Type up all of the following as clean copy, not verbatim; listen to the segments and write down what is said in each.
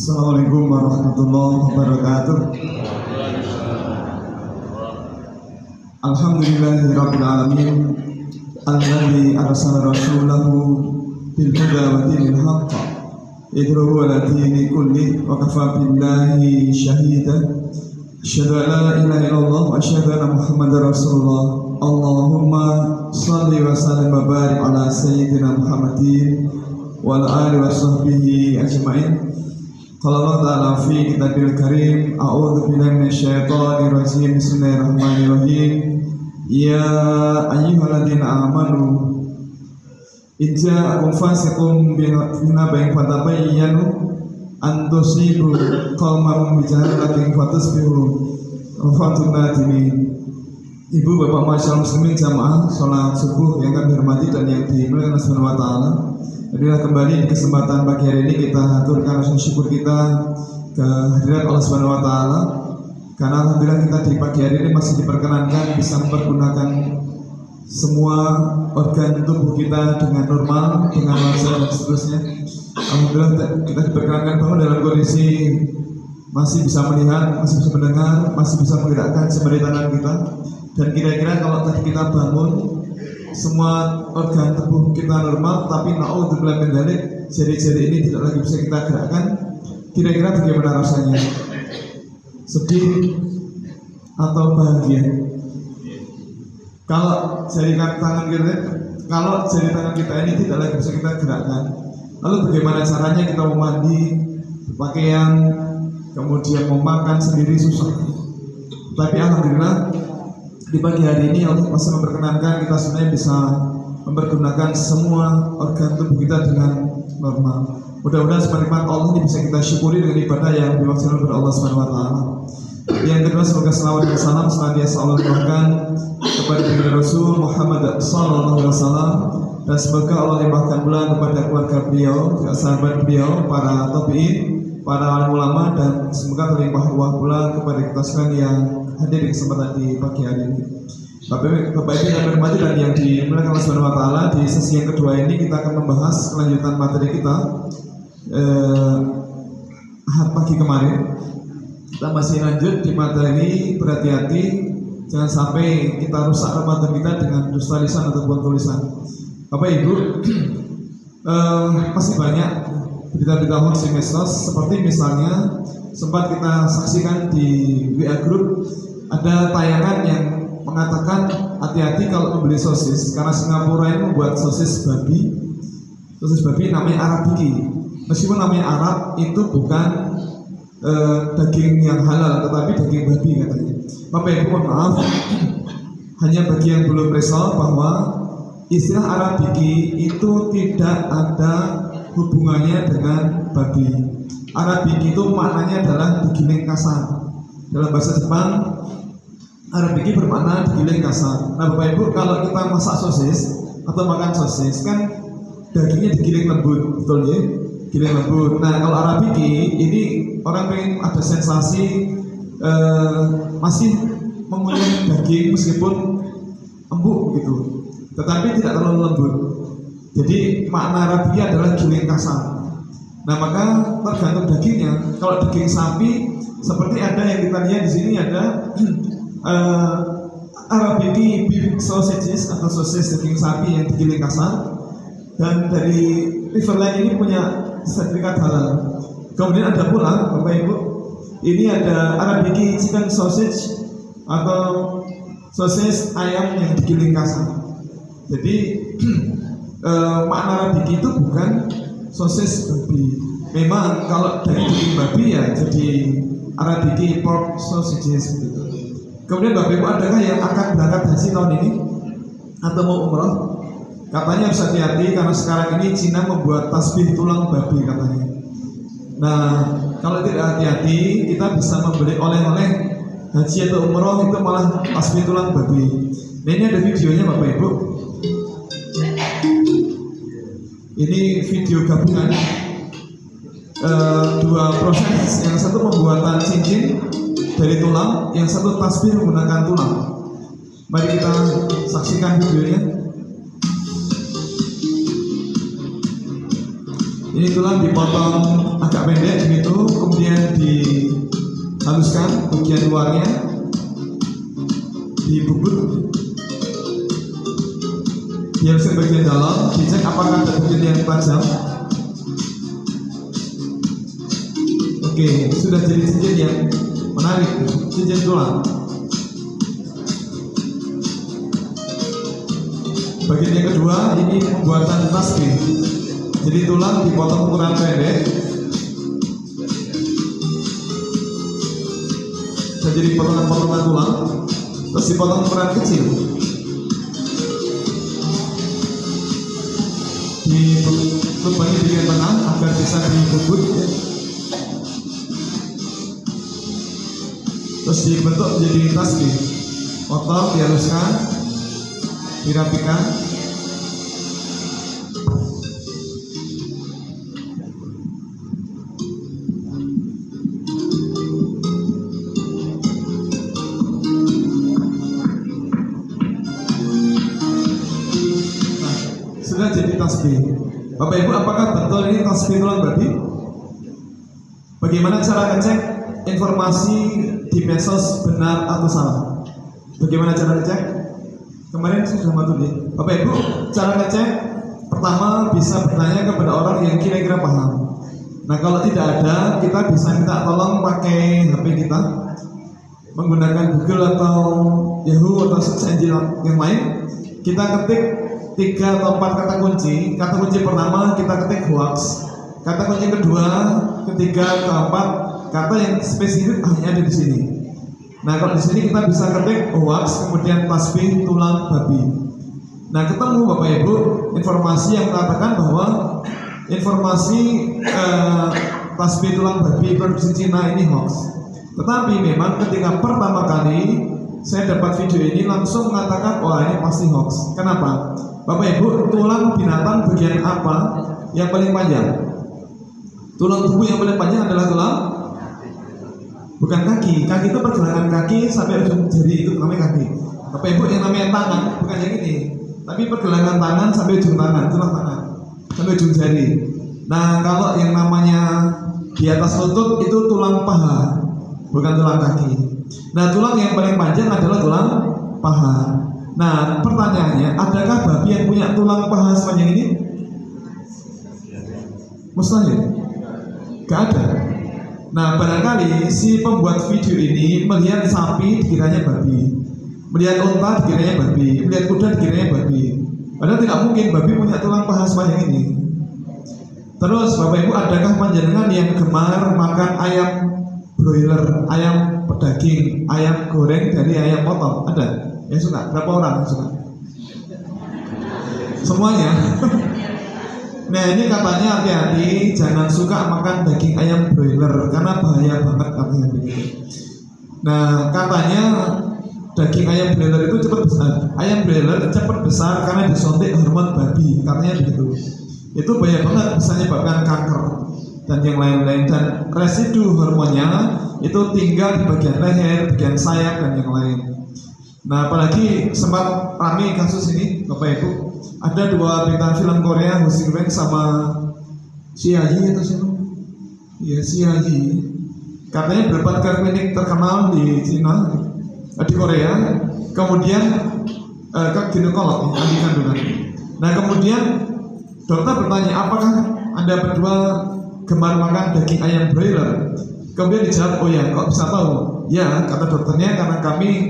Assalamualaikum warahmatullahi wabarakatuh. Alhamdulillahirabbil alamin alladzi arsala rasulahu bil huda wa dinil haqq yad'u ila dini kulli wa kafa billahi shahida. Asyhadu an la ilaha illallah wa asyhadu anna Muhammadar Rasulullah. Allahumma shalli wa sallim wa barik ala sayyidina Muhammadin wa ala alihi wa sahbihi ajma'in. Qala Allah ta'ala fi kitabil karim, a'udzu billahi minasyaitonir rajim. Bismillahirrahmanirrahim. Ya ayyuhalladzina amanu in ja'akum fasiqun binaba'in fatabayyanu an tusibu qauman bijahalatin fatusbihu nadimin. Ibu bapak masyarakat muslimin jamaah salat subuh yang kami hormati dan yang dimuliakan Allah Subhanahu wa taala. Inilah kembali di kesempatan pagi hari ini kita haturkan rasa syukur kita kehadirat Allah Subhanahu wa taala. Karena alhamdulillah kita di pagi hari ini masih diperkenankan bisa mempergunakan semua organ tubuh kita dengan normal, dengan lancar dan seterusnya. Alhamdulillah kita diperkenankan bangun dalam kondisi masih bisa melihat, masih bisa mendengar, masih bisa menggerakkan jemari tangan kita. Dan kira-kira kalau tadi kita bangun semua organ tubuh kita normal, tapi naudzubillah min dzalik, jari-jari ini tidak lagi bisa kita gerakkan, kira-kira bagaimana rasanya? Sedih atau bahagia? Kalau jari tangan kita ini tidak lagi bisa kita gerakkan, lalu bagaimana caranya kita mau mandi, berpakaian, kemudian mau makan sendiri susah. Tapi alhamdulillah di pagi hari ini Allah masih memperkenankan kita sebenarnya bisa mempergunakan semua organ tubuh kita dengan normal. Mudah-mudahan seperti Allah ini bisa kita syukuri dengan ibadah yang dimaksudkan oleh Allah Subhanahu wa taala. Yang kedua, semoga selawat dan salam senantiasa Allah limpahkan kepada Nabi Rasul Muhammad sallallahu alaihi wasallam, dan semoga Allah limpahkan pula kepada keluarga beliau, sahabat beliau, para tabi'in, para ulama, dan semoga terlimpah ruah pula kepada kita sekalian yang hadir di kesempatan di pagi hari ini. Bapak Ibu yang hormati dan yang dimuliakan Allah Subhanahu wa taala, di sesi yang kedua ini kita akan membahas kelanjutan materi kita Ahad pagi kemarin. Kita masih lanjut di materi berhati-hati jangan sampai kita rusak Ramadan kita dengan dusta lisan ataupun tulisan. Bapak Ibu, masih banyak berita-berita hoax di medsos, seperti misalnya sempat kita saksikan di WA Group ada tayangan yang mengatakan hati-hati kalau membeli sosis karena Singapura ini membuat sosis babi namanya Arabiki. Meskipun namanya Arab, itu bukan daging yang halal tetapi daging babi katanya. Bapak Ibu mohon maaf, hanya bagi yang belum risau bahwa istilah Arabiki itu tidak ada hubungannya dengan babi. Arabiki itu maknanya adalah digiling kasar. Dalam bahasa Jepang, Arabiki bermakna digiling kasar. Nah Bapak Ibu, kalau kita masak sosis atau makan sosis kan dagingnya digiling lembut, betul ya? Giling lembut. Nah kalau Arabiki ini orang pengen ada sensasi masih mengunyah daging meskipun empuk gitu, tetapi tidak terlalu lembut. Jadi makna Arabiki adalah giling kasar. Nah maka tergantung dagingnya. Kalau daging sapi seperti ada yang kita lihat di sini ada Arabiki beef sausages atau sosis daging sapi yang digiling kasar, dan dari Riverline ini punya sertifikat halal. Kemudian ada pula Bapak Ibu, ini ada Arabiki chicken sausage atau sosis ayam yang digiling kasar. Jadi makna Arabiki itu bukan sosis babi. Memang kalau dari daging babi ya jadi Arabiki pork sausages gitu. Kemudian Bapak Ibu, adakah yang akan berangkat haji tahun ini atau mau umroh? Katanya harus hati-hati karena sekarang ini Cina membuat tasbih tulang babi katanya. Nah kalau tidak hati-hati kita bisa membeli oleh-oleh haji atau umroh itu malah tasbih tulang babi. Nah ini ada videonya Bapak Ibu. Ini video gabungan dua proses, yang satu pembuatan cincin dari tulang, yang satu tasbih menggunakan tulang. Mari kita saksikan videonya. Ini tulang dipotong agak pendek begitu, kemudian dihaluskan bagian luarnya, dibubut, dihaluskan bagian dalam, dicek apakah ada bagian yang tajam. Oke, sudah jadi cincin yang menarik, cincin tulang. Bagian yang kedua ini pembuatan tasbih. Jadi tulang dipotong ukuran pendek dan jadi potongan-potongan tulang, terus dipotong ukuran kecil, dilubangi di bagian tengah agar bisa dibubut, terus dibentuk menjadi tasbih. Potong, dihaluskan, dirapikan. Sudah jadi tasbih. Bapak Ibu, apakah betul ini tasbih tulang babi? Bagaimana cara ngecek informasi di medsos benar atau salah? Bagaimana cara ngecek? Kemarin sudah bantu nih. Bapak Ibu, cara ngecek pertama bisa bertanya kepada orang yang kira-kira paham. Nah, kalau tidak ada, kita bisa minta tolong pakai HP kita, menggunakan Google atau Yahoo atau search engine yang lain. Kita ketik 3 atau 4 kata kunci. Kata kunci pertama kita ketik hoax. Kata kunci kedua, ketiga, keempat, kata yang spesifik hanya ada di sini. Nah, kalau di sini kita bisa ketik hoax, kemudian tasbih tulang babi. Nah, ketemu Bapak Ibu informasi yang mengatakan bahwa informasi tasbih tulang babi produksi Cina ini hoax. Tetapi memang ketika pertama kali saya dapat video ini langsung mengatakan, wah ini pasti hoax. Kenapa? Bapak Ibu, tulang binatang bagian apa yang paling panjang? Tulang tubuh yang paling panjang adalah tulang, bukan kaki. Kaki itu pergelangan kaki sampai ujung jari, itu namanya kaki. Bapak Ibu, yang namanya tangan bukan yang ini, tapi pergelangan tangan sampai ujung tangan, tulang tangan sampai ujung jari. Nah, kalau yang namanya di atas lutut itu tulang paha, bukan tulang kaki. Nah, tulang yang paling panjang adalah tulang paha. Nah, pertanyaannya, adakah babi yang punya tulang paha sepanjang ini? Mustahil, gak ada. Nah, barangkali si pembuat video ini melihat sapi dikiranya babi, melihat unta dikiranya babi, melihat kuda dikiranya babi. Padahal tidak mungkin babi punya tulang paha sepanjang ini. Terus Bapak Ibu, adakah panjenengan yang gemar makan ayam broiler, ayam pedaging, ayam goreng dari ayam potong? Ada? Yang suka? Berapa orang yang suka? Semuanya? Nah, ini katanya hati-hati, jangan suka makan daging ayam broiler karena bahaya banget katanya begitu. Nah, katanya daging ayam broiler itu cepat besar. Ayam broiler cepat besar karena disuntik hormon babi, katanya begitu. Itu bahaya banget, bisa menyebabkan kanker dan yang lain-lain. Dan residu hormonnya itu tinggal di bagian leher, bagian sayap dan yang lain. Nah, apalagi sempat ramai kasus ini, Bapak Ibu. Ada 2 bintang film Korea, Ho Shin Won sama Xia Yi atau siapa? Ya, Xia Yi. Katanya berobat ke klinik terkenal di Cina, di Korea. Kemudian ke ginekolog, ahli kandungan. Nah, kemudian dokter bertanya, apakah Anda berdua gemar makan daging ayam broiler? Kemudian dijawab, oh ya, kok bisa tahu? Ya, kata dokternya, karena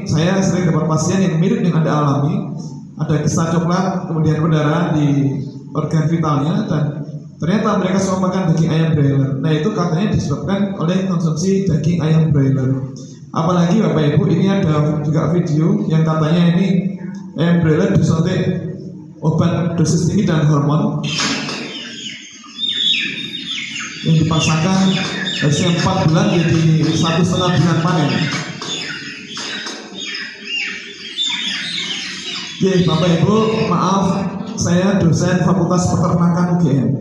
saya sering dapat pasien yang mirip yang Anda alami. Ada kisah coklat, kemudian pendarahan di organ vitalnya, dan ternyata mereka semua makan daging ayam broiler. Nah, itu katanya disebabkan oleh konsumsi daging ayam broiler. Apalagi Bapak Ibu, ini ada juga video yang katanya ini ayam broiler disuntik obat dosis tinggi dan hormon yang dipaksakan harusnya 4 bulan jadi 1,5 bulan panen. Oke, Bapak Ibu, maaf, saya dosen Fakultas Peternakan UGM,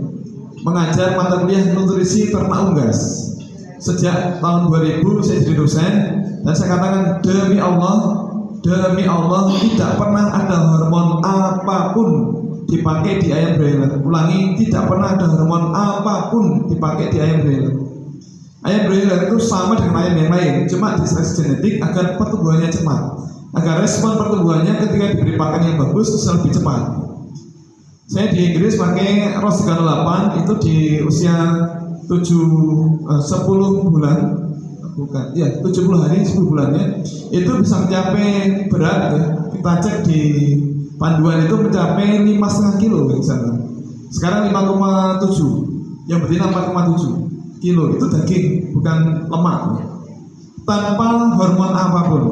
mengajar mata kuliah nutrisi ternak unggas. Sejak tahun 2000 saya jadi dosen, dan saya katakan demi Allah tidak pernah ada hormon apapun dipakai di ayam broiler. Ulangi, tidak pernah ada hormon apapun dipakai di ayam broiler. Ayam broiler itu sama dengan ayam yang lain, cuma diseleksi genetik agar pertumbuhannya cepat, agar respon pertumbuhannya ketika diberi pakan yang bagus bisa lebih cepat. Saya di Inggris pakai ROS 38 itu di usia 10 bulan, bukan, ya 70 hari 10 bulannya itu bisa mencapai berat ya. Kita cek di panduan itu mencapai 5,5 kilo misalnya. Sekarang 5,7, yang betina 4,7 kilo, itu daging bukan lemak, tanpa hormon apapun.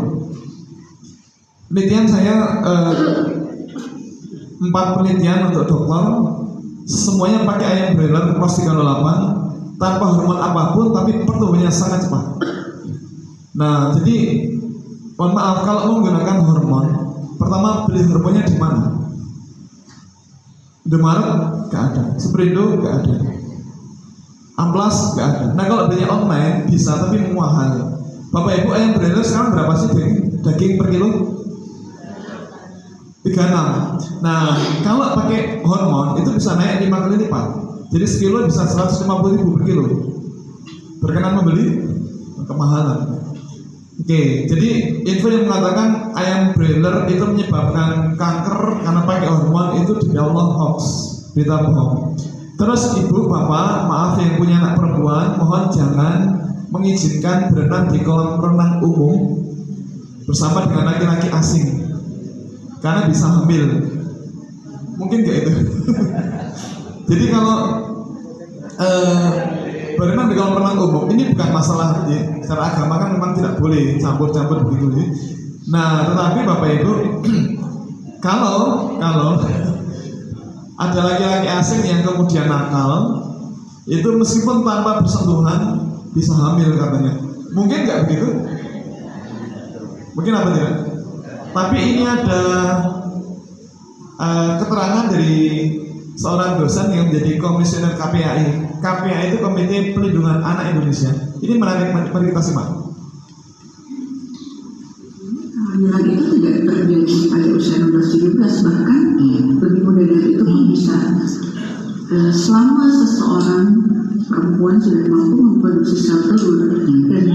Penelitian saya 4 penelitian untuk dokter, semuanya pakai ayam broiler ROS 38 tanpa hormon apapun, tapi pertumbuhannya sangat cepat. Nah, jadi mohon maaf kalau menggunakan hormon, pertama beli hormonnya di mana? Indomaret nggak ada, Superindo nggak ada, Amplas nggak ada. Nah kalau belinya online bisa, tapi mahal. Bapak Ibu, ayam broiler sekarang berapa sih daging per kilo? 36. Nah kalau pakai hormon itu bisa naik 5 kali lipat. Jadi sekilo bisa 150.000 per kilo. Berkenan membeli? Kemahalan. Oke, jadi info yang mengatakan ayam broiler itu menyebabkan kanker karena pakai hormon itu di Allah hoax, berita bohong. Terus ibu, bapak, maaf yang punya anak perempuan, mohon jangan mengizinkan berenang di kolam renang umum bersama dengan laki-laki asing, karena bisa hamil. Mungkin gak itu? Jadi kalau berenang di kolam renang umum ini bukan masalah ya. Secara agama kan memang tidak boleh campur-campur begitu ya. Nah, tetapi Bapak Ibu, kalau ada laki-laki asing yang kemudian nakal, itu meskipun tanpa bersentuhan bisa hamil katanya. Mungkin nggak begitu? Mungkin apa tidak? Tapi ini ada keterangan dari seorang dosen yang menjadi komisioner KPAI. KPAI itu Komite Pelindungan Anak Indonesia. Ini menarik, mari kita simak. Kehamilan itu tidak terjadi pada usia 16-17, bahkan lebih muda dari itu pun bisa. Selama seseorang perempuan sudah mampu memproduksi sel telur dan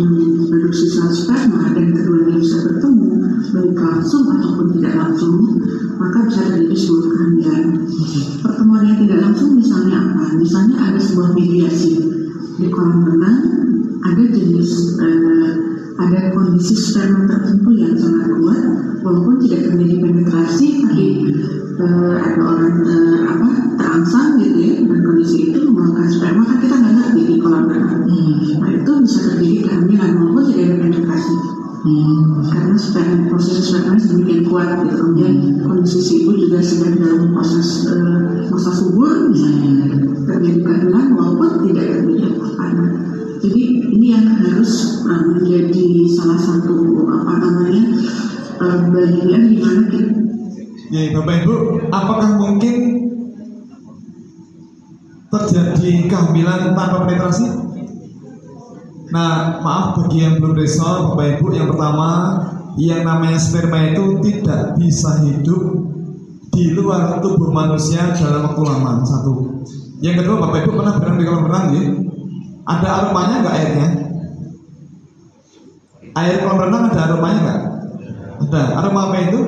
memproduksi sel sperma dan keduanya bisa bertemu baik langsung ataupun tidak langsung, maka bisa terjadi sebuah kehamilan. Pertemuan yang tidak langsung misalnya apa? Misalnya ada sebuah mediasi di kolam renang, ada jenis ada kondisi sperma tertentu yang sangat kuat, walaupun tidak terjadi penetrasi, tapi ada orang terangsang gitu ya, dan kondisi itu mengeluarkan sperma, kan kita nggak ngerti di kolam renang. Nah itu bisa terjadi kehamilan walaupun tidak ada penetrasi. Karena proses sperma sedemikian kuat gitu. Kemudian kondisi si ibu juga sedang dalam proses masa subur, terjadi kehamilan walaupun tidak terjadi anak. Jadi ini yang harus menjadi salah satu bagian di mana kita. Ya, Bapak Ibu, apakah mungkin terjadi kehamilan tanpa penetrasi? Nah, maaf bagi yang belum risau, Bapak Ibu, yang pertama, yang namanya sperma itu tidak bisa hidup di luar tubuh manusia dalam waktu lama. Satu. Yang kedua, Bapak Ibu pernah berenang di kolam renang ya? Ada aromanya nggak airnya? Air kolam renang ada aromanya nggak? Ada. Aroma apa itu?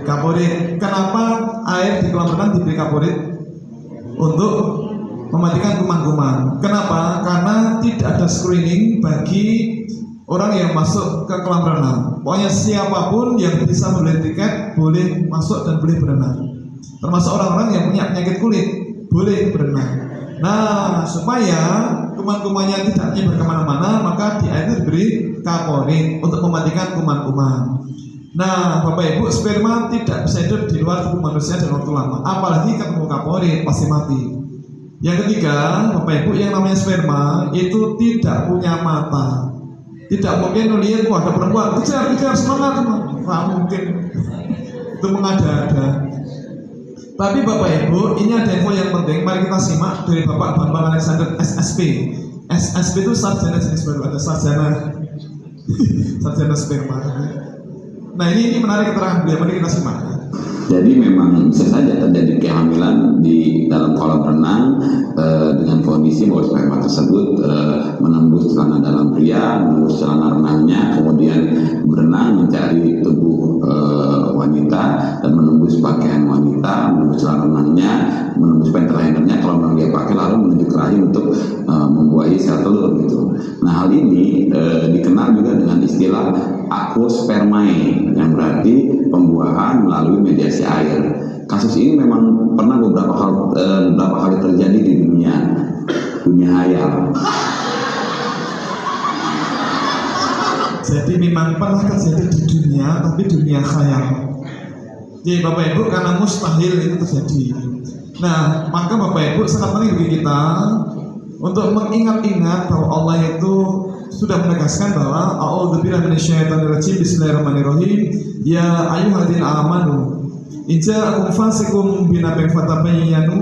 Kaporit. Kenapa air di kolam renang diberi kaporit? Untuk mematikan kuman-kuman. Kenapa? Karena tidak ada screening bagi orang yang masuk ke kolam renang. Pokoknya siapapun yang bisa membeli tiket boleh masuk dan boleh berenang. Termasuk orang-orang yang punya penyakit kulit boleh berenang. Nah, supaya kuman-kumannya tidak menyebar kemana-mana, maka di air itu diberi kaporit untuk mematikan kuman-kuman. Nah, Bapak Ibu, sperma tidak bisa hidup di luar tubuh manusia dalam waktu lama, apalagi ketemu kaporit pasti mati. Yang ketiga, Bapak Ibu, yang namanya sperma itu tidak punya mata. Tidak mungkin melihat, wah ada perempuan, kejar semangat, nggak mungkin. Itu mengada-ada. Tapi Bapak Ibu, ini ada info yang penting. Mari kita simak dari Bapak Bambang Alexander SSP. SSP itu sarjana jenis baru, ada sarjana sperma. Nah ini menarik keterangan beliau. Mari kita simak. Jadi memang bisa saja terjadi kehamilan di dalam kolam renang dengan kondisi bahwa sperma tersebut menembus celana dalam pria, menembus celana renangnya, kemudian berenang mencari tubuh wanita dan menembus pakaian wanita, menembus celana renangnya, menembus pentalinernya kalau memang dia pakai, lalu menuju ke rahim untuk membuahi sel telur gitu. Nah, hal ini dikenal juga dengan istilah aquaspermae, yang berarti pembuahan melalui mediasi air. Kasus ini memang pernah beberapa kali terjadi di dunia hayal. Jadi memang pernah terjadi di dunia, tapi dunia khayal. Jadi Bapak Ibu, karena mustahil itu terjadi. Nah, maka Bapak Ibu sangat penting bagi kita untuk mengingat-ingat bahwa Allah itu sudah menegaskan bahwa a'udzubillahi minasyaitonirrajim, bismillahirrahmanirrahim, ya ayyuhalladzina amanu in ja'akum fasiqun binaba'in fatabayyanu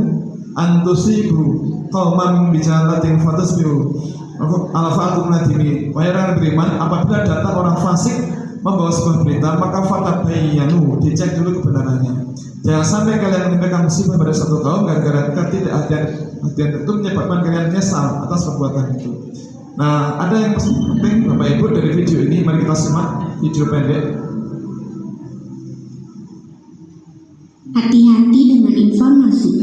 an tusibu qauman bijahalatin fatasbiru ala fa'atum nadimi. Wahai orang beriman, apabila datang orang fasik membawa sebuah berita, maka fatabayyanu, dicek dulu kebenarannya. Jangan sampai kalian menimpakan musibah pada satu kaum gara-gara ketidakhadiran itu menyebabkan kalian menyesal atas perbuatan itu. Nah, ada yang penting Bapak Ibu dari video ini, mari kita simak video pendek. Hati-hati dengan informasi.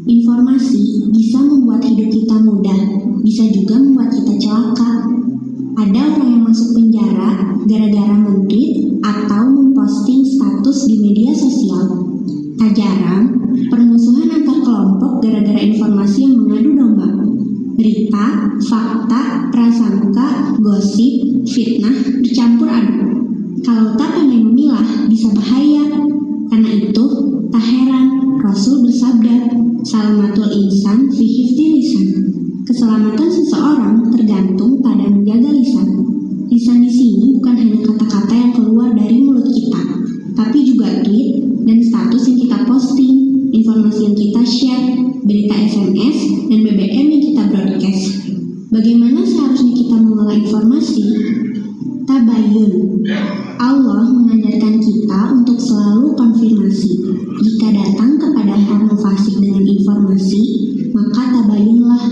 Informasi bisa membuat hidup kita mudah, bisa juga membuat kita celaka. Ada orang yang masuk penjara gara-gara men-tweet atau memposting status di media sosial. Tak jarang, permusuhan antar kelompok gara-gara informasi yang mengadu domba. Berita, fakta, prasangka, gosip, fitnah bercampur aduk. Kalau tak pandai memilah, bisa bahaya. Karena itu, tak heran Rasul bersabda, "Salamatul insan fi hifdzi lisan." Keselamatan seseorang tergantung pada menjaga lisan. Lisan di sini bukan hanya kata-kata yang keluar dari mulut kita, tapi juga tweet dan status yang kita posting, informasi yang kita share, berita SMS, dan BBM yang kita broadcast. Bagaimana seharusnya kita mengolah informasi? Tabayun. Allah mengajarkan kita untuk selalu konfirmasi. Jika datang kepada orang fasik dengan informasi, maka tabayunlah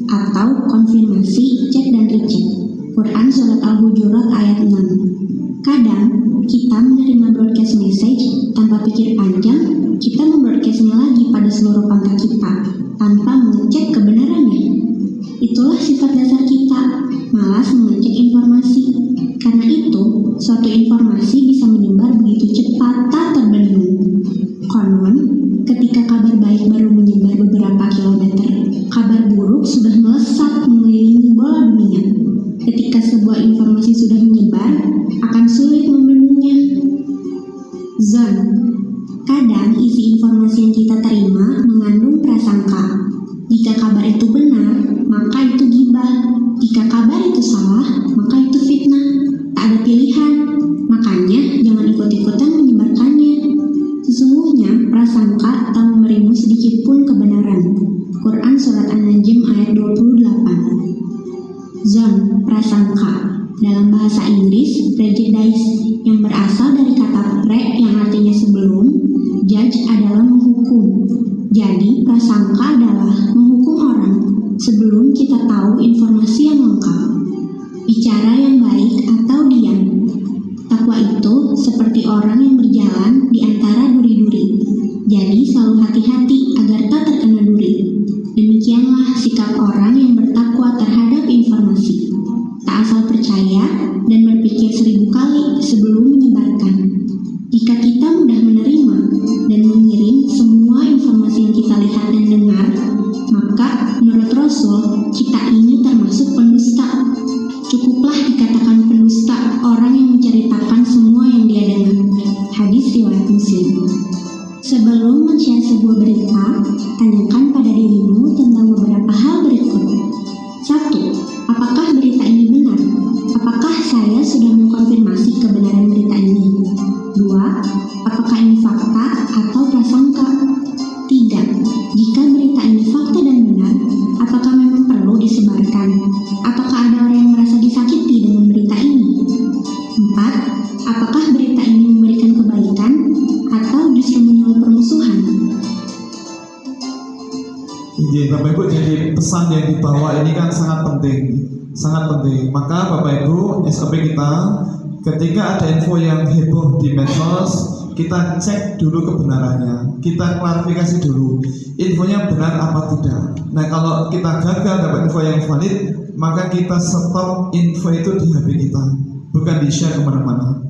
atau konfirmasi, cek dan recheck. Quran Surat Al-Hujurat ayat 6. Kadang kita menerima broadcast message tanpa pikir panjang, kita membroadcastnya lagi pada seluruh kontak kita tanpa mengecek kebenarannya. Itulah sifat dasar kita, malas mengecek informasi. Karena itu, suatu informasi bisa menyebar begitu cepat tak terbendung. Konon, ketika kabar baik baru menyebar beberapa kilometer, kabar buruk sudah melesat mengelilingi bola dunia. Ketika sebuah informasi sudah menyebar, akan sulit membendungnya. Zon. Kadang isi informasi yang kita terima mengandung prasangka. Jika kabar itu benar, maka itu ghibah. Jika kabar itu salah, maka itu fitnah. Tak ada pilihan, makanya jangan ikut-ikutan menyebarkannya. Sesungguhnya prasangka tak memberimu sedikit pun kebenaran. Quran Surat An-Najm ayat 28. Zon, prasangka. Dalam bahasa Inggris, prejudice, yang berasal dari kata pre yang artinya sebelum, judge adalah menghukum. Jadi, prasangka adalah menghukum orang sebelum kita tahu informasi yang lengkap. Bicara yang baik atau diam. Takwa itu seperti orang yang berjalan di antara duri-duri. Jadi, selalu hati-hati agar tak terkena duri. Demikianlah sikap orang yang bertakwa terhadap informasi. Tak asal percaya dan berpikir 1000 kali sebelum menyebarkan. Jika kita mudah menerima dan mengirim semua informasi yang kita lihat dan dengar, maka menurut Rasul, kita ini termasuk pendusta. Cukuplah dikatakan pendusta orang yang menceritakan semua yang dia dengar. Hadis riwayat Muslim. Sebelum men-share sebuah berita, tanyakan pada dirimu tentang beberapa hal berikut. 1. Apakah berita ini benar? Apakah saya sudah mengkonfirmasi kebenaran berita pesan yang dibawa ini kan sangat penting, sangat penting. Maka Bapak Ibu, SOP kita ketika ada info yang heboh di medsos, kita cek dulu kebenarannya, kita klarifikasi dulu infonya benar apa tidak. Nah, kalau kita gagal dapat info yang valid, maka kita stop info itu di HP kita, bukan di share kemana-mana.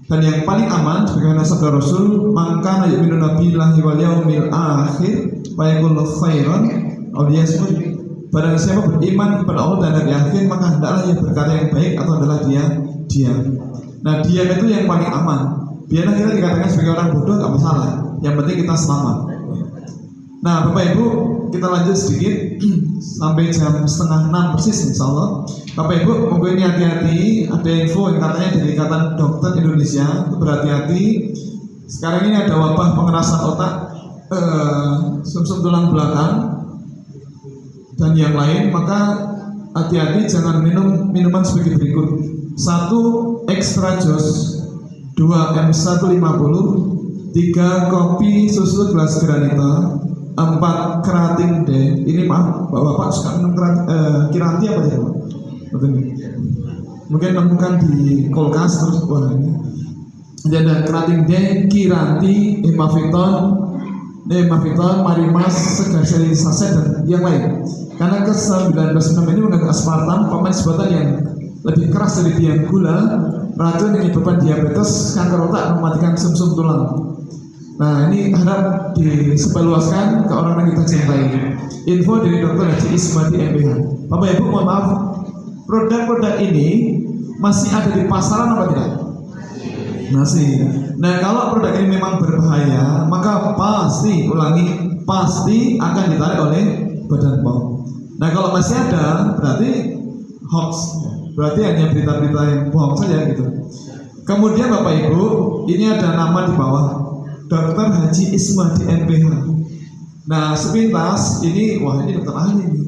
Dan yang paling aman sebagaimana sabda Rasul, "Man kana yu'minu billahi wal yaumil akhir fa yaqul khairan aw liyasmut." Barang siapa beriman kepada Allah dan hari akhir, maka hendaklah ia berkata yang baik atau adalah dia diam. Nah, diam itu yang paling aman. Biarlah kita dikatakan sebagai orang bodoh, gak masalah. Yang penting kita selamat. Nah, Bapak Ibu, kita lanjut sedikit sampai jam 5:30 persis, insya Allah. Bapak Ibu, monggo ini hati-hati. Ada info yang katanya dari Ikatan Dokter Indonesia, berhati-hati. Sekarang ini ada wabah pengerasan otak, sumsum tulang belakang, dan yang lain. Maka hati-hati, jangan minum minuman sebagai berikut: 1 extra jus, 2 M150, 3 kopi susu gelas granita, 4 kerating D. Ini maaf, Bapak suka minum kiranti apa tidak? Betul. Mungkin menemukan di kulkas terus wah ini. Jadi ada kerating D, kiranti, hemaviton, marimas, segar seri saset dan yang lain. Karena ke-19 ini mengandung aspartam, pemain sebatan yang lebih keras dari tiang gula, racun yang menyebabkan diabetes, kanker otak, mematikan sumsum tulang. Nah, ini harap disebarluaskan ke orang yang kita cintai. Info dari Dr. Haji Ismadi MPH. Bapak Ibu, mohon maaf, produk-produk ini masih ada di pasaran apa tidak? Masih. Nah, kalau produk ini memang berbahaya, maka pasti akan ditarik oleh Badan POM. Nah, kalau masih ada, berarti hoax. Berarti hanya berita-berita yang bohong saja gitu. Kemudian Bapak Ibu, ini ada nama di bawah, Dr. Haji Ismadi MPH. Nah, sepintas ini, wah ini dokter ahli ini.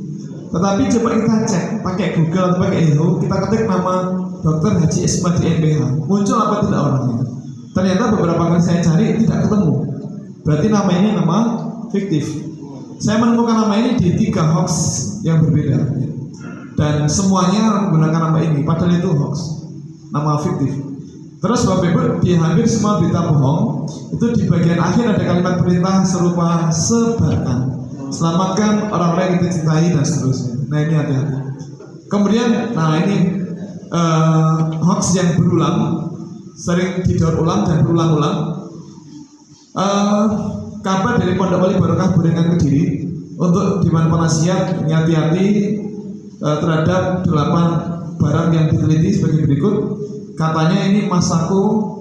Tetapi coba kita cek pakai Google atau pakai Yahoo, kita ketik nama Dr. Haji Ismadi MPH, muncul apa tidak orangnya? Ternyata beberapa kali saya cari tidak ketemu. Berarti nama ini nama fiktif. Saya menemukan nama ini di 3 hoax yang berbeda. Dan semuanya menggunakan nama ini, padahal itu hoax, nama fiktif. Terus Bapak Ibu, di hampir semua berita bohong itu di bagian akhir ada kalimat perintah serupa sebarkan, selamatkan orang-orang yang kita cintai dan seterusnya. Nah, ini hati-hati. Kemudian, nah ini hoax yang berulang, sering didaur ulang dan berulang-ulang. Kabar dari Pondok Wali Barokah Burengan Kediri untuk dimanfaatkan, hati-hati terhadap 8 barang yang diteliti sebagai berikut. Katanya ini Masaku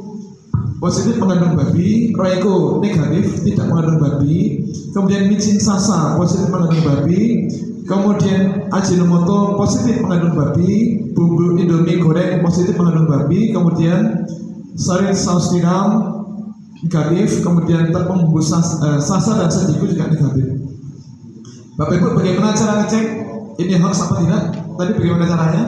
positif mengandung babi, Royco negatif tidak mengandung babi, kemudian micin sasa positif mengandung babi, kemudian Ajinomoto positif mengandung babi, bumbu Indomie goreng positif mengandung babi, kemudian sarin saus tiram negatif, kemudian tepung bumbu sasa dan sejiku juga negatif. Bapak Ibu, bagaimana cara ngecek ini hoax apa tidak? Tadi bagaimana caranya?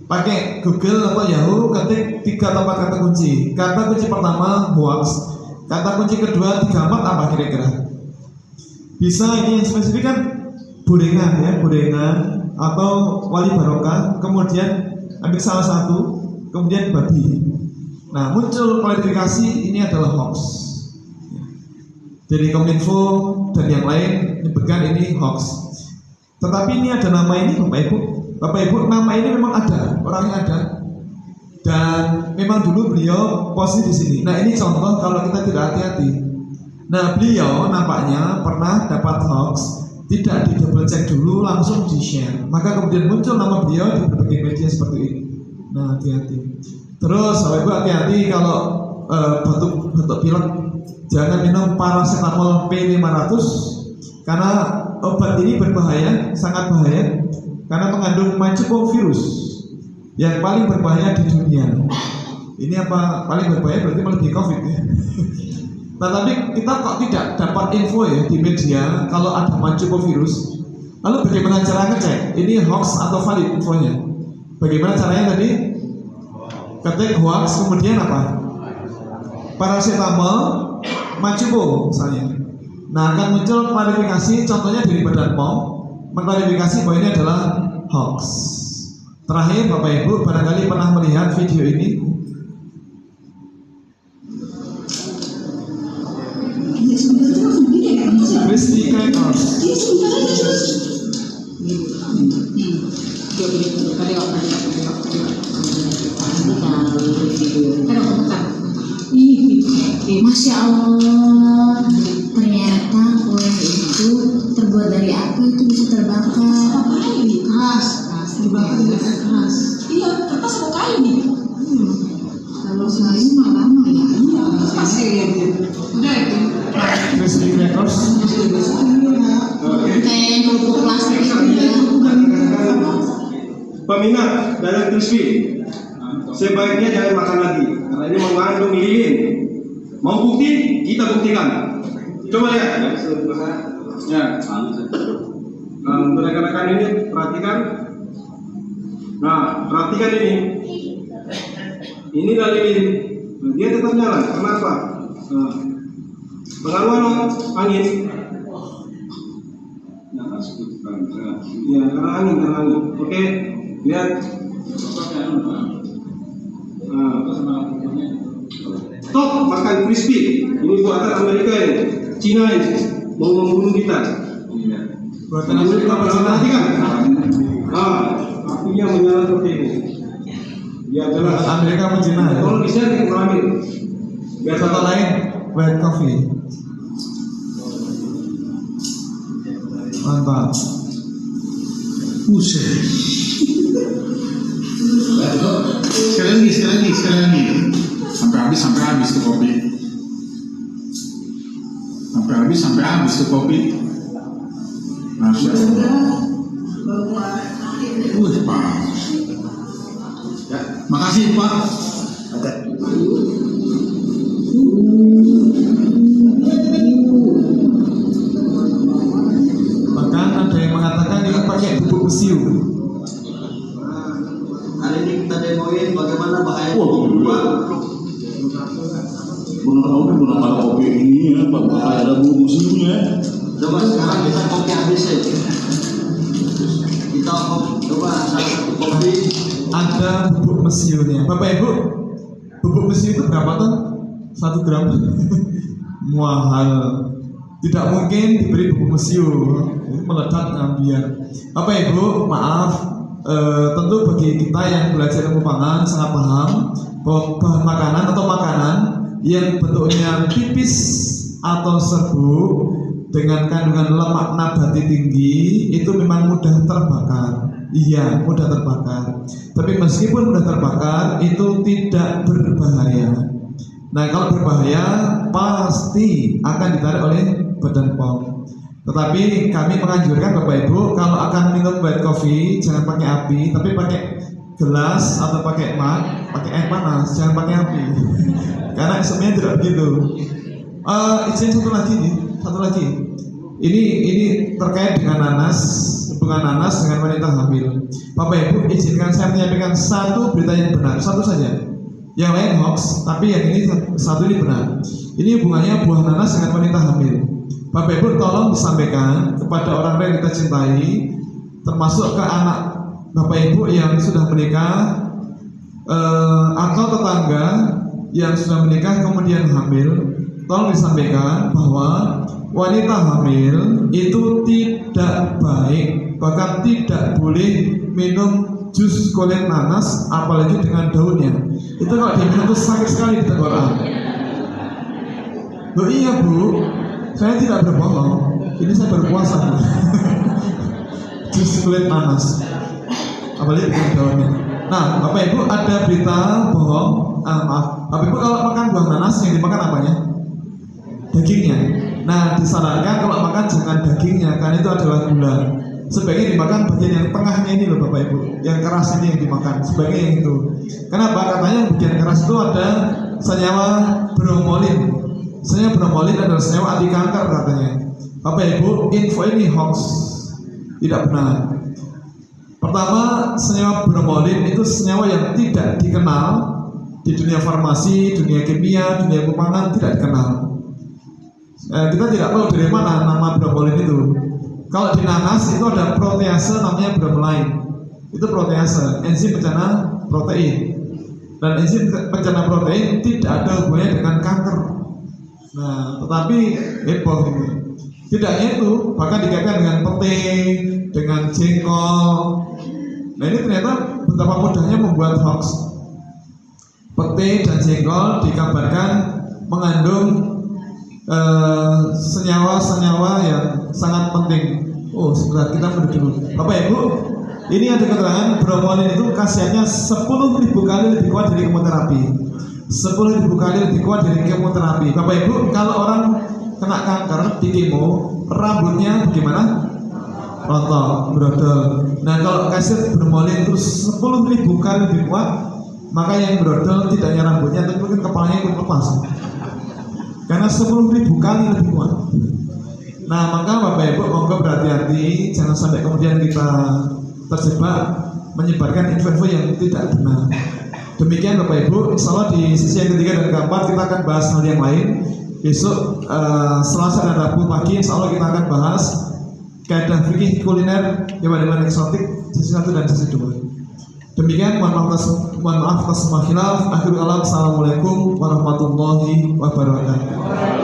Pakai Google atau Yahoo, ketik 3 atau 4 kata kunci. Kata kunci pertama hoax, kata kunci kedua 3 apa kira-kira? Bisa ini yang spesifik kan Burengan ya, Burengan atau Wali Barokah, kemudian ambil salah satu, kemudian babi. Nah, muncul klarifikasi ini adalah hoax. Dari Kominfo dan yang lain menyebutkan ini hoax. Tetapi ini ada nama ini Bapak Ibu, nama ini memang ada, orangnya ada, dan memang dulu beliau posisi di sini. Nah, ini contoh kalau kita tidak hati-hati. Nah, beliau nampaknya pernah dapat hoax, tidak di double check dulu, langsung di share. Maka kemudian muncul nama beliau di berbagai media seperti ini. Nah, hati-hati. Terus, Bapak Ibu hati-hati kalau batuk pilek, jangan minum paracetamol P500 karena obat ini berbahaya, sangat bahaya. Karena mengandung virus yang paling berbahaya di dunia. Ini apa paling berbahaya berarti melebihi COVID ya. Nah, tapi kita kok tidak dapat info ya di media kalau ada virus. Lalu bagaimana cara ngecek ini hoax atau valid infonya? Bagaimana caranya tadi? Ketik hoax, kemudian apa? Paracetamol, misalnya. Nah, akan muncul klarifikasi, contohnya dari Badan POM mengklarifikasi bahwa ini adalah hoax. Terakhir, Bapak Ibu barangkali pernah melihat video ini. Crispy crackers. Masya Allah, ternyata kue itu terbuat dari apa itu bisa terbakar. Keras, dibakar dengan air keras. Iya, kertas mau kayu nih. Kalau saya mah lama ya. Iya, pasti ya. Udah itu. Crispy crackers. Kayak kerupuk plastik itu ya. Peminat daging crispy sebaiknya jangan makan lagi karena ini mengandung lilin. Mau bukti? Kita buktikan. Coba lihat. Ya. Untuk rekan-rekan ini perhatikan. Nah, perhatikan ini. Inilah lilin. Nah, dia tetap nyala. Kenapa? Nah, pengaruh angin. Ya, karena angin. Oke, lihat. Stop makan crispy. Ini buatan Amerika ini, Cina ini mau membunuh kita. Buatan Amerika Perhatikan. Apinya menyala seperti ini. Ya jelas. Amerika menjina ya. Kalau bisa dikurangi. Biar Contoh lain, white coffee. Mantap. Buset. Sekali lagi. Sampai habis tuh kopi. Sampai habis tuh kopi. Masya Allah. Pak. Makasih Pak. Bahkan ada yang mengatakan ini pakai bubuk mesiu. Hari ini kita demoin bagaimana bahaya Benar ada kopi ini ya, Pak. Ada bumbu museumnya. Coba sekarang kita kopi habis ya. Kita coba satu kopi. Ada bubuk mesiunya. Bapak Ibu, bubuk mesiu itu berapa tuh? 1 gram. Mahal. Tidak mungkin diberi bubuk mesiu, meledak biar. Bapak Ibu, maaf. Tentu bagi kita yang belajar ilmu pangan sangat paham bahwa bahan makanan atau makanan yang bentuknya tipis atau serbuk dengan kandungan lemak nabati tinggi itu memang mudah terbakar. Iya, mudah terbakar. Tapi meskipun mudah terbakar itu tidak berbahaya. Nah, kalau berbahaya pasti akan ditarik oleh Badan POM. Tetapi kami menganjurkan Bapak Ibu kalau akan minum white coffee jangan pakai api, tapi pakai gelas atau pakai mug, pakai air panas, jangan pakai api. Karena sebenarnya tidak begitu. Izin satu lagi. Ini terkait dengan nanas, hubungan nanas dengan wanita hamil. Bapak Ibu izinkan saya menyampaikan satu berita yang benar, satu saja. Yang lain hoax, tapi yang ini satu ini benar. Ini hubungannya buah nanas dengan wanita hamil. Bapak Ibu tolong disampaikan kepada orang yang kita cintai, termasuk ke anak Bapak Ibu yang sudah menikah atau tetangga yang sudah menikah kemudian hamil, tolong disampaikan bahwa wanita hamil itu tidak baik, bahkan tidak boleh minum jus kulit nanas apalagi dengan daunnya. Itu kalau diminum itu sakit sekali di tenggorokan. Loh iya Bu, saya tidak berbohong, ini saya berpuasa. Jus kulit nanas apalagi dengan daunnya. Nah Bapak Ibu ada berita bohong, maaf Bapak Ibu kalau makan buah nanas yang dimakan apanya? Dagingnya. Nah disarankan kalau makan jangan dagingnya karena itu adalah gula. Sebaiknya dimakan bagian yang tengahnya ini loh Bapak Ibu, yang keras ini yang dimakan, sebaiknya yang itu. Kenapa? Katanya bagian keras itu ada senyawa bromolin. Senyawa bromolin adalah senyawa anti kanker katanya. Bapak Ibu, info ini hoax, tidak benar. Pertama, senyawa bromolin itu senyawa yang tidak dikenal di dunia farmasi, dunia kimia, dunia pangan tidak dikenal. kita tidak tahu dari mana nama bromelain itu. Kalau di nanas itu ada protease namanya bromelain. Itu protease, enzim pencernaan protein. Dan enzim pencernaan protein tidak ada hubungannya dengan kanker. Nah, tetapi heboh ini. Tidak hanya itu, bahkan dikaitkan dengan pete, dengan jengkol. Nah, ini ternyata betapa mudahnya membuat hoax. Pete dan jengkol dikabarkan mengandung senyawa-senyawa yang sangat penting. Oh, sebentar, kita mundur dulu. Bapak Ibu, ini ada keterangan bromelain itu khasiatnya 10.000 kali lebih kuat dari kemoterapi. 10.000 kali lebih kuat dari kemoterapi. Bapak Ibu, kalau orang kena kanker di kemo, rambutnya bagaimana? Rontok, brodol. Nah, kalau kasih bromelain itu 10.000 kali lebih kuat, maka yang brodol tidak hanya rambutnya, tapi mungkin kepalanya ikut lepas. Karena 10.000 kali lebih kuat. Nah, maka Bapak Ibu monggo berhati-hati, jangan sampai kemudian kita terjebak menyebarkan info-info yang tidak benar. Demikian Bapak Ibu, insya Allah di sesi yang ketiga dan keempat kita akan bahas hal yang lain. Besok Selasa dan Rabu pagi insya Allah kita akan bahas kaidah fikih kuliner hewan-hewan eksotik sesi 1 dan sesi 2. Demikian, mohon maaf atas semua khilaf. Akhirul kalam, assalamualaikum warahmatullahi wabarakatuh.